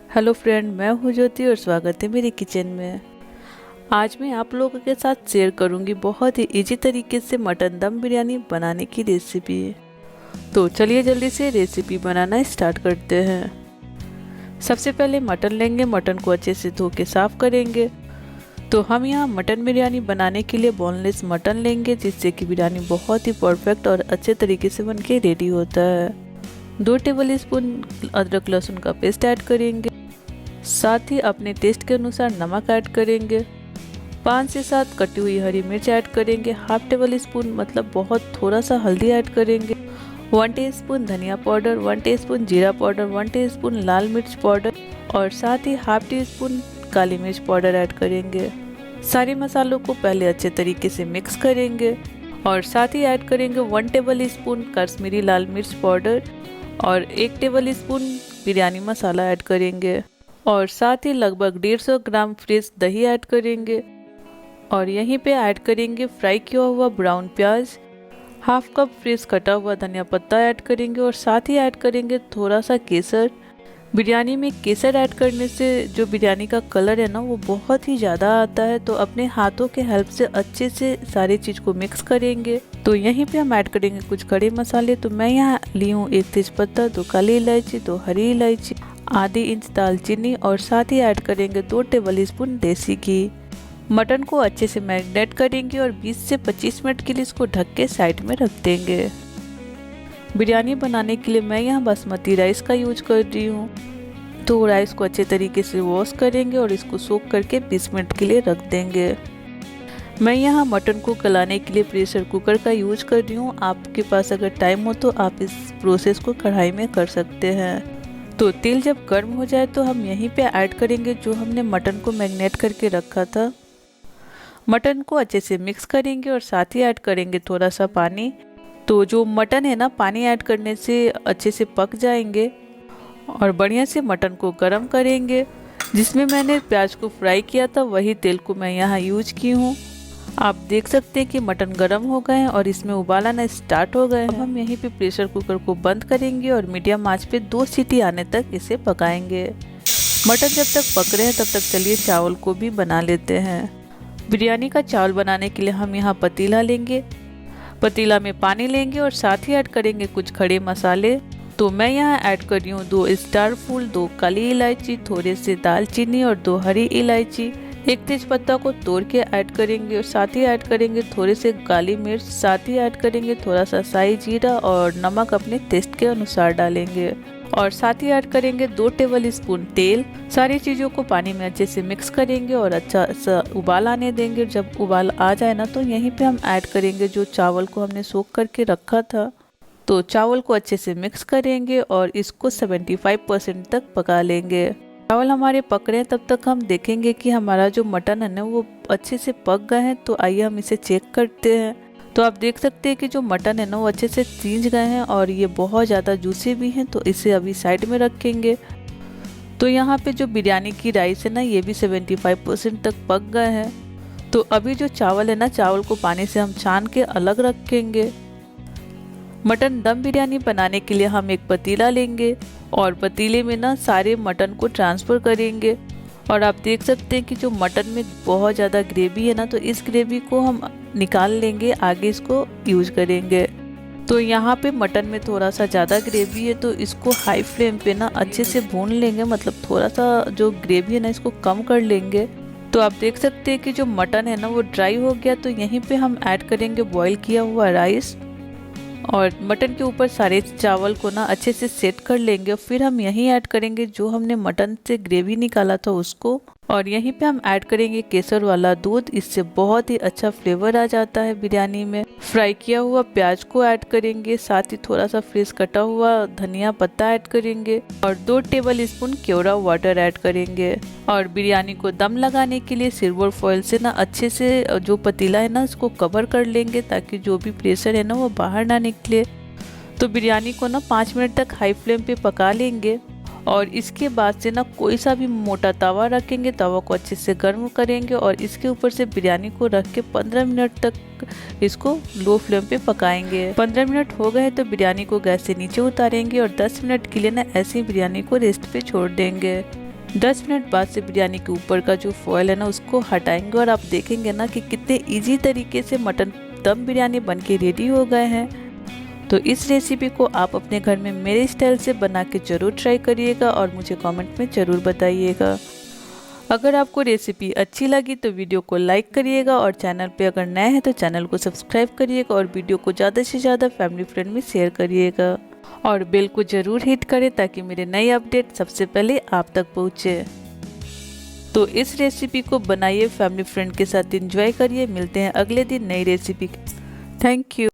Hello friend, मैं हूँ ज्योति और स्वागत है मेरे किचन में। आज मैं आप लोगों के साथ शेयर करूँगी बहुत ही इजी तरीके से मटन दम बिरयानी बनाने की रेसिपी। तो चलिए जल्दी से रेसिपी बनाना स्टार्ट करते हैं। सबसे पहले मटन लेंगे, मटन को अच्छे से धो के साफ़ करेंगे। तो हम यहाँ मटन बिरयानी बनाने के लिए बोनलेस मटन लेंगे, जिससे कि बिरयानी बहुत ही परफेक्ट और अच्छे तरीके से बन के रेडी होता है। 2 टेबल स्पून अदरक लहसुन का पेस्ट ऐड करेंगे, साथ ही अपने टेस्ट के अनुसार नमक ऐड करेंगे। 5 से 7 कटी हुई हरी मिर्च ऐड करेंगे। हाफ टेबल स्पून मतलब बहुत थोड़ा सा हल्दी ऐड करेंगे। 1 टीस्पून धनिया पाउडर, 1 टीस्पून जीरा पाउडर, 1 टीस्पून लाल मिर्च पाउडर और साथ ही हाफ टी स्पून काली मिर्च पाउडर ऐड करेंगे। सारे मसालों को पहले अच्छे तरीके से मिक्स करेंगे और साथ ही ऐड करेंगे 1 टेबल स्पून कश्मीरी लाल मिर्च पाउडर और 1 टेबल स्पून बिरयानी मसाला ऐड करेंगे और साथ ही लगभग 150 ग्राम फ्रेश दही ऐड करेंगे। और यहीं पे ऐड करेंगे फ्राई किया हुआ ब्राउन प्याज, हाफ कप फ्रेश कटा हुआ धनिया पत्ता ऐड करेंगे और साथ ही ऐड करेंगे थोड़ा सा केसर। बिरयानी में केसर ऐड करने से जो बिरयानी का कलर है ना, वो बहुत ही ज़्यादा आता है। तो अपने हाथों के हेल्प से अच्छे से सारी चीज़ को मिक्स करेंगे। तो यहीं पे हम ऐड करेंगे कुछ खड़े मसाले। तो मैं यहाँ ली हूँ 1 तेजपत्ता, 2 काली इलायची, 2 हरी इलायची, आधी इंच दालचीनी और साथ ही ऐड करेंगे 2 टेबल स्पून देसी घी। मटन को अच्छे से मैरिनेट करेंगे और 20 से 25 मिनट के लिए इसको ढक के साइड में रख देंगे। बिरयानी बनाने के लिए मैं यहाँ बासमती राइस का यूज कर रही हूँ। तो राइस को अच्छे तरीके से वॉश करेंगे और इसको सोक करके 20 मिनट के लिए रख देंगे। मैं यहाँ मटन को गलाने के लिए प्रेशर कुकर का यूज कर रही हूँ। आपके पास अगर टाइम हो तो आप इस प्रोसेस को कढ़ाई में कर सकते हैं। तो तेल जब गर्म हो जाए तो हम यहीं पे ऐड करेंगे जो हमने मटन को मैरिनेट करके रखा था। मटन को अच्छे से मिक्स करेंगे और साथ ही ऐड करेंगे थोड़ा सा पानी। तो जो मटन है ना, पानी ऐड करने से अच्छे से पक जाएंगे और बढ़िया से मटन को गरम करेंगे। जिसमें मैंने प्याज को फ्राई किया था वही तेल को मैं यहाँ यूज की हूँ। आप देख सकते हैं कि मटन गरम हो गए हैं और इसमें उबाल आना स्टार्ट हो गए हैं। अब हम यहीं पे प्रेशर कुकर को बंद करेंगे और मीडियम आंच पे 2 सीटी आने तक इसे पकाएंगे। मटन जब तक पक रहे हैं तब तक चलिए चावल को भी बना लेते हैं। बिरयानी का चावल बनाने के लिए हम यहाँ पतीला लेंगे। पतीला में पानी लेंगे और साथ ही ऐड करेंगे कुछ खड़े मसाले। तो मैं यहाँ ऐड कर रही हूँ 2 स्टार फूल, 2 काली इलायची, थोड़े से दालचीनी और 2 हरी इलायची। 1 तेजपत्ता को तोड़ के ऐड करेंगे और साथ ही ऐड करेंगे थोड़े से काली मिर्च। साथ ही ऐड करेंगे थोड़ा सा शाही जीरा और नमक अपने टेस्ट के अनुसार डालेंगे और साथ ही ऐड करेंगे 2 टेबल स्पून तेल। सारी चीज़ों को पानी में अच्छे से मिक्स करेंगे और अच्छा सा उबाल आने देंगे। जब उबाल आ जाए ना तो यहीं पे हम ऐड करेंगे जो चावल को हमने सोख करके रखा था। तो चावल को अच्छे से मिक्स करेंगे और इसको 75% तक पका लेंगे। चावल हमारे पक रहे हैं तब तक हम देखेंगे कि हमारा जो मटन है ना वो अच्छे से पक गए हैं। तो आइए हम इसे चेक करते हैं। तो आप देख सकते हैं कि जो मटन है ना वो अच्छे से सींच गए हैं और ये बहुत ज़्यादा जूसी भी हैं। तो इसे अभी साइड में रखेंगे। तो यहाँ पे जो बिरयानी की राइस है ना, ये भी 75% तक पक गए हैं। तो अभी जो चावल है ना, चावल को पानी से हम छान के अलग रखेंगे। मटन दम बिरयानी बनाने के लिए हम एक पतीला लेंगे और पतीले में ना सारे मटन को ट्रांसफ़र करेंगे। और आप देख सकते हैं कि जो मटन में बहुत ज़्यादा ग्रेवी है ना, तो इस ग्रेवी को हम निकाल लेंगे, आगे इसको यूज करेंगे। तो यहाँ पे मटन में थोड़ा सा ज़्यादा ग्रेवी है तो इसको हाई फ्लेम पे ना अच्छे से भून लेंगे। मतलब थोड़ा सा जो ग्रेवी है ना इसको कम कर लेंगे। तो आप देख सकते हैं कि जो मटन है ना वो ड्राई हो गया। तो यहीं पे हम ऐड करेंगे बॉईल किया हुआ राइस और मटन के ऊपर सारे चावल को ना अच्छे से सेट कर लेंगे। फिर हम यहीं ऐड करेंगे जो हमने मटन से ग्रेवी निकाला था उसको। और यहीं पे हम ऐड करेंगे केसर वाला दूध। इससे बहुत ही अच्छा फ्लेवर आ जाता है बिरयानी में। फ्राई किया हुआ प्याज को ऐड करेंगे, साथ ही थोड़ा सा फ्रेश कटा हुआ धनिया पत्ता ऐड करेंगे और 2 टेबल स्पून केवड़ा वाटर ऐड करेंगे। और बिरयानी को दम लगाने के लिए सिल्वर फॉइल से ना अच्छे से जो पतीला है ना इसको कवर कर लेंगे, ताकि जो भी प्रेशर है ना वो बाहर ना निकले। तो बिरयानी को ना 5 मिनट तक हाई फ्लेम पे पका लेंगे और इसके बाद से ना कोई सा भी मोटा तवा रखेंगे, तवा को अच्छे से गर्म करेंगे और इसके ऊपर से बिरयानी को रख के 15 मिनट तक इसको लो फ्लेम पे पकाएंगे। 15 मिनट हो गए तो बिरयानी को गैस से नीचे उतारेंगे और 10 मिनट के लिए ना ऐसी बिरयानी को रेस्ट पे छोड़ देंगे। 10 मिनट बाद से बिरयानी के ऊपर का जो फॉयल है ना उसको हटाएंगे और आप देखेंगे ना कि कितने इजी तरीके से मटन दम बिरयानी बन के रेडी हो गए हैं। तो इस रेसिपी को आप अपने घर में मेरे स्टाइल से बना के ज़रूर ट्राई करिएगा और मुझे कमेंट में ज़रूर बताइएगा। अगर आपको रेसिपी अच्छी लगी तो वीडियो को लाइक करिएगा और चैनल पे अगर नए हैं तो चैनल को सब्सक्राइब करिएगा और वीडियो को ज़्यादा से ज़्यादा फैमिली फ्रेंड में शेयर करिएगा और बेल को ज़रूर हिट करें ताकि मेरे नए अपडेट सबसे पहले आप तक पहुँचे। तो इस रेसिपी को बनाइए, फैमिली फ्रेंड के साथ एंजॉय करिए। मिलते हैं अगले दिन नई रेसिपी। Thank you.